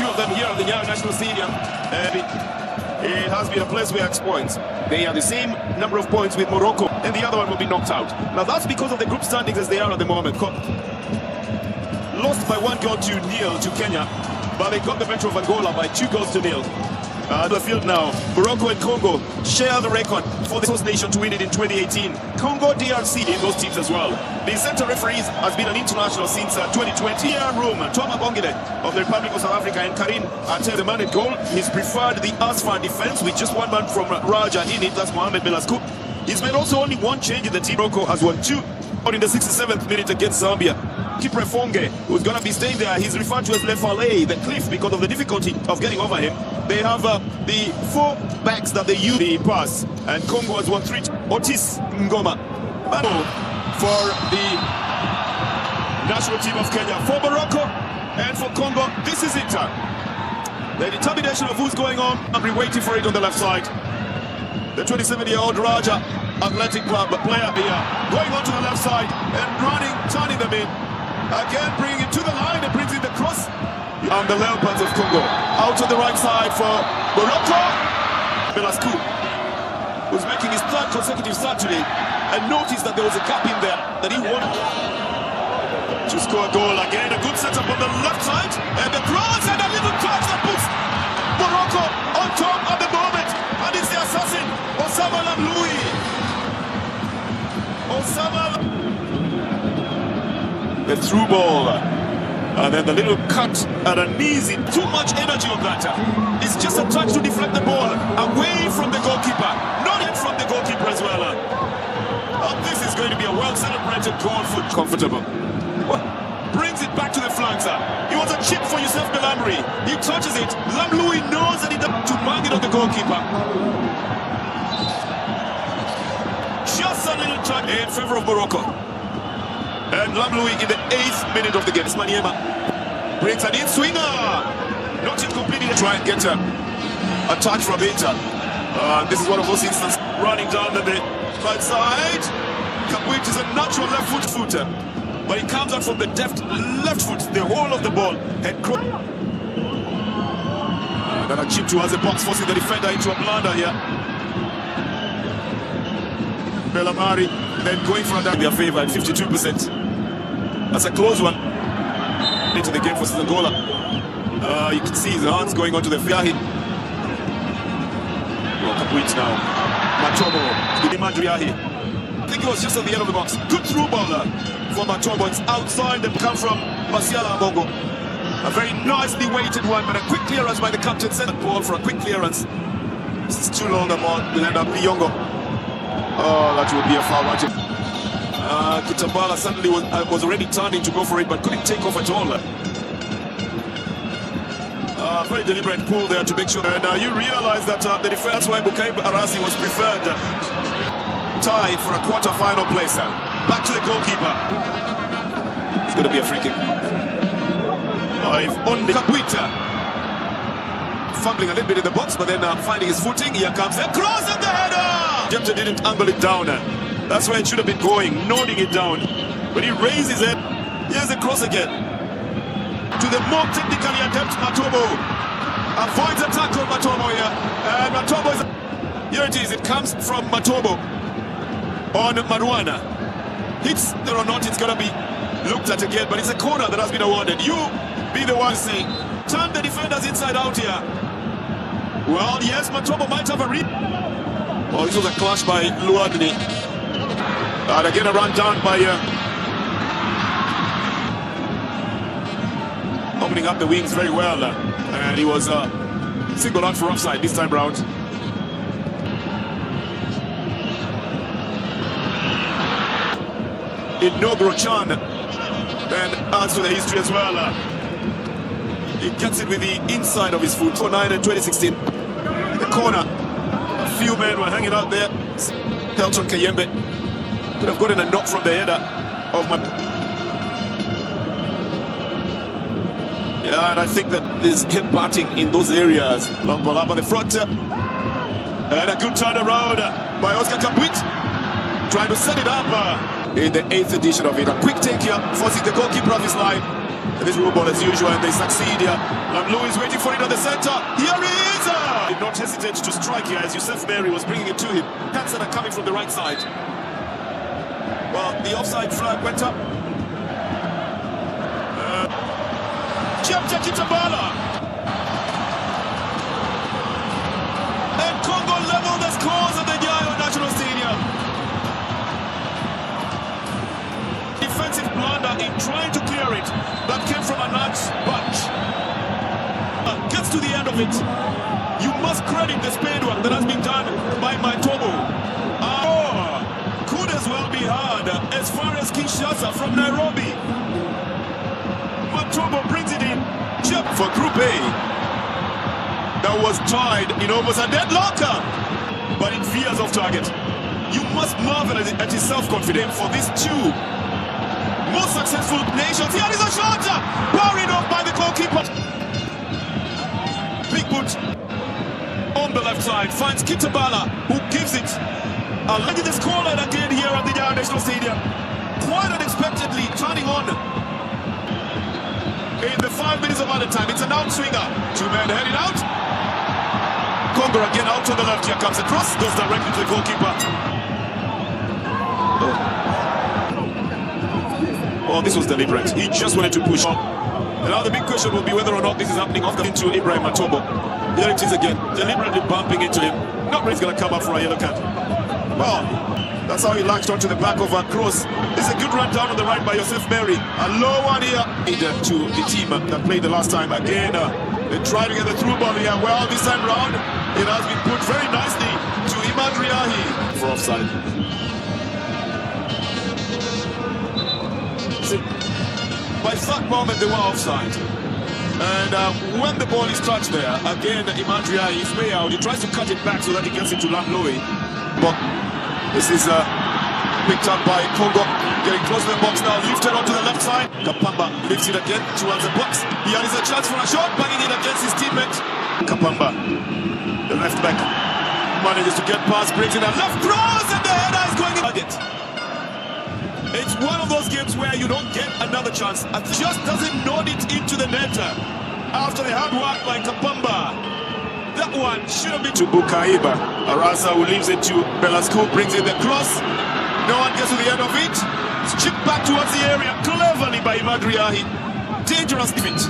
few of them here at the Nyayo National Stadium. It has been a place where it's points. They have the same number of points with Morocco, and the other one will be knocked out. Now that's because of the group standings as they are at the moment. Lost by 1-0 to Kenya, but they got the better of Angola by 2-0. The field now, Morocco and Congo share the record for the host nation to win it in 2018. Congo, DRC in those teams as well. The center referees has been an international since 2020. Here room, Thomas Bongile of the Republic of South Africa and Karim Atel, the man in goal. He's preferred the Asfar defense with just one man from Raja in it. That's Mohamed Belasco. He's made also only one change in the team. Morocco has won 2 in the 67th minute against Zambia. Keeper Fonge, who's going to be staying there, he's referred to as Le Fallet, the cliff, because of the difficulty of getting over him. They have the 4 backs that they use the pass, and Congo has won 3. Otis Ngoma for the national team of Kenya. For Morocco and for Congo, this is it. The determination of who's going on. I'll be waiting for it on the left side. The 27-year-old Raja Athletic Club player here, going on to the left side and running, turning them in. Again, bringing it to the line and brings in the cross. And the Leopards of Congo out on the right side for Morocco. Belasco, who's making his 3rd consecutive start today, and noticed that there was a gap in there that he wanted to score a goal. Again, a good setup on the left side, and the cross and a little touch that puts Morocco on top at the moment. And it's the assassin, Osama Lamloui. The through ball, and then the little cut at a knees. Too much energy on that. It's just a touch to deflect the ball away from the goalkeeper, not in from the goalkeeper as well. This is going to be a well-celebrated goal for comfortable. Brings it back to the flanks. It was a chip for Youssef Belhamri. He touches it. Lamloui knows that he does to bang it on the goalkeeper. Just a little touch in favor of Morocco. And Lamloui in the 8th minute of the game. Maniema brings an in-swinger. Not yet completely. Try and get a touch from it. This is one of those instances. Running down the right side. Which is a natural left footer. But he comes out from the left foot. The whole of the ball. And then a chip towards the box, forcing the defender into a blunder here. Belhamri then going for that. Their favor at 52%. That's a close one. Into the game for Angola. You can see his hands going onto the Fiahi. Capuit now. Matobo. I think it was just at the end of the box. Good through baller for Matobo. It's outside. They come from Masiala Bongo. A very nicely weighted one, but a quick clearance by the captain. Sent the ball for a quick clearance. This is too long. The ball will end up Biongo. Oh, that would be a foul. Kutambala suddenly was already turning to go for it, but couldn't take off at all. Very deliberate pull there to make sure. And you realize that the defense, why Bukaib Arasi was preferred. Tie for a quarter-final place. Back to the goalkeeper. It's going to be a free kick. On the Capuita. Fumbling a little bit in the box, but then finding his footing. Here comes the cross and the header! Jepter didn't angle it down. That's where it should have been going, nodding it down. But he raises it. Here's the cross again. To the more technically adept Matobo. Avoids a tackle, Matobo here. And Matobo is... Here it is. It comes from Matobo on Marouane. Hits there or not, it's going to be looked at again. But it's a corner that has been awarded. You be the one saying, turn the defenders inside out here. Well, yes, Matobo might have a read. Oh, this was a clash by Luadni. And again, a run down by opening up the wings very well. And he was singled out for offside this time round. Inaugural Chan then adds to the history as well. He gets it with the inside of his foot. 2009 and 2016. In the corner, a few men were hanging out there. Pelton Kayembe could have gotten a knock from the header of my... Yeah, and I think that there's hip batting in those areas. Long ball up on the front. And a good turnaround by Oscar Capuit. Trying to set it up in the 8th edition of it. A quick take here, forcing the goalkeeper off his line. This through ball as usual, and they succeed here. Lamlou is waiting for it at the center. Here he is! Did not hesitate to strike here as Youssef Mary was bringing it to him. Hands that are coming from the right side. Well, the offside flag went up. Chiamcha Kitabala. And Congo level the scores at the Nyayo National Stadium. Defensive blunder in trying to clear it. That came from a large bunch. Gets to the end of it. You must credit the spade work that has been done by Matobo. Could as well be hard as far as Kinshasa from Nairobi. Matobo brings it in. Chip for Group A. That was tied in almost a deadlock, but it veers off target. You must marvel at his self-confidence for these two most successful nations. Here is a shot! Parried off by the goalkeeper. Big boot on the left side. Finds Kitabala, who gives it. Look at the scoreline again here at the Nyayo National Stadium. Quite unexpectedly turning on. In the 5 minutes of added time, it's an outswinger. Two men heading out. Congo again out to the left. Here comes a cross. Goes directly to the goalkeeper. Oh, this was deliberate. He just wanted to push on. And now the big question will be whether or not this is happening off the into Ibrahim Matobo. There it is again, deliberately bumping into him. Not really going to come up for a yellow card. Well, that's how he latched onto the back of a cross. This is a good run down on the right by Youssef Mary. A low one here to the team that played the last time. Again, they try to get the through ball here. Well, this time round, it has been put very nicely to Imadriahi for offside. By that moment, they were offside. And when the ball is touched there, again, Imadriahi is way out. He tries to cut it back so that he gets into Lamlou. But this is picked up by Congo. Getting close to the box now, lifted onto the left side. Kapamba lifts it again towards the box. Here is a chance for a shot, banging it against his teammate. Kapamba, the left back, manages to get past, brings in a left cross, and the header is going in target. It's one of those games where you don't get another chance. And just doesn't nod it into the net after the hard work by Kapamba. That one should have been to Bukaiba. Arasa, who leaves it to Belasco, brings in the cross. No one gets to the end of it. It's chipped back towards the area, cleverly by Imadriahi. Dangerous defeat.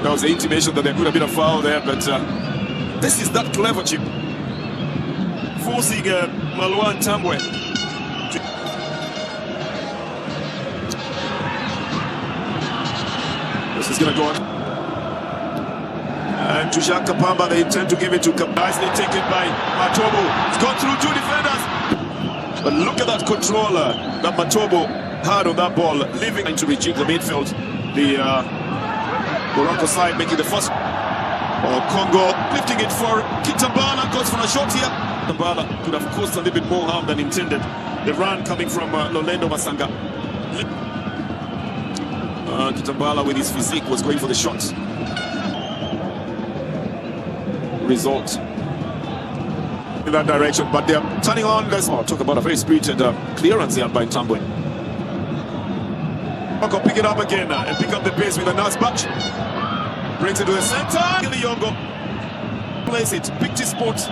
That was the intimation that there could have been a foul there, but this is that clever chip. Forcing Malwan Tambwe. This is going to go on. And to Jacques Kapamba, they intend to give it to Kapamba. Nicely taken by Matobo. It's gone through two defenders. But look at that controller that Matobo had on that ball, leaving to rejig the midfield. The Morocco side making the first. Congo lifting it for Kitabala, goes for a shot here. Kitabala could have caused a little bit more harm than intended. The run coming from Lolendo Masanga. Kitabala with his physique was going for the shot. Result in that direction, but they're turning on. Let's talk about a very spirited clearance here by Tambwe. Morocco pick it up again and pick up the pace with a nice batch. Brings it to the center. Yongo plays it. Picked his spot.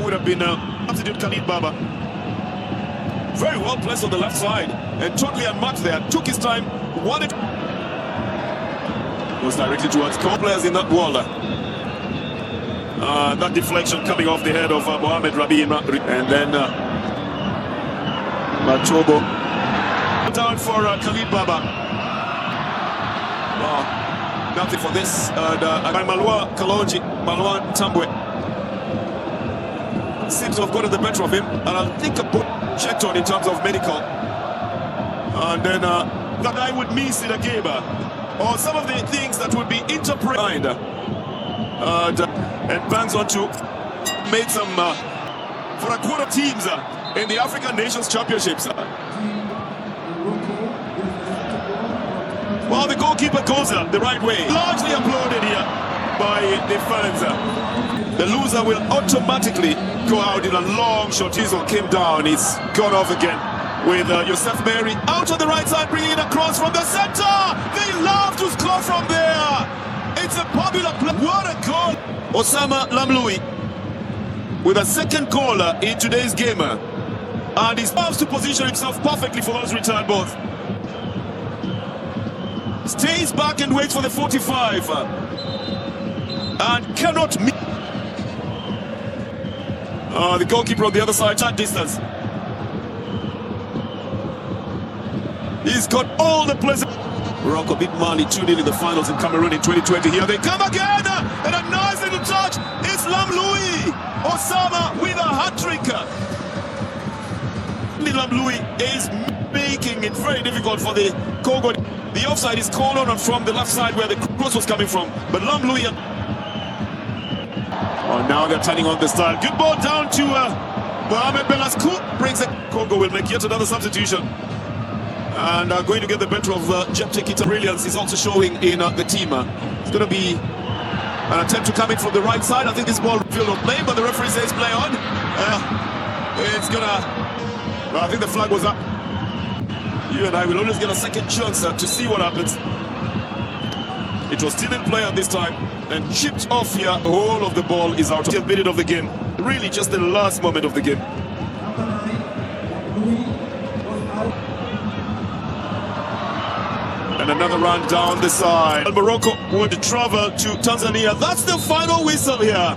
Would have been substitute Khalid Baba. Very well placed on the left side and totally unmarked there. Took his time. Wanted. Goes directly towards players in that wall. That deflection coming off the head of Mohamed Rabi, and then Matobo down for Khalid Baba. Nothing for this. By Malwa Kalonji, Malwan Tambwe seems to have gotten the better of him, and I think a book checked on in terms of medical. And then that guy would miss in a game. Or some of the things that would be interpreted and bangs on to made some for a quarter teams in the African Nations Championships. Well, the goalkeeper goes the right way, largely applauded here by the fans. The loser will automatically go out in a long shot. Diesel came down, he's gone off again. with Yosef Mary out on the right side, bringing it across from the center. They love to score from there. It's a popular play. What a goal! Osama Lamloui with a second goal in today's game, and he loves to position himself perfectly for those return balls. Stays back and waits for the 45 and cannot meet. The goalkeeper on the other side, at distance. He's got all the pleasure. Morocco beat Mali 2-0 in the finals in Cameroon in 2020. Here they come again, and a nice little touch. It's Lamloui. Osama with a hat-trick. Lamloui is making it very difficult for the Congo. The offside is called on from the left side where the cross was coming from, but Lamloui. Oh, now they're turning on the style. Good ball down to Mohamed Belascou. Brings it. Congo will make yet another substitution. And going to get the better of Jeptekita. Brilliance is also showing in the team. It's going to be an attempt to come in from the right side. I think this ball field of play, but the referee says play on. It's going to... Well, I think the flag was up. You and I will always get a second chance to see what happens. It was still in play at this time and chipped off here. The whole of the ball is out. A minute of the game. Really just the last moment of the game. And another run down the side. Morocco would travel to Tanzania. That's the final whistle here.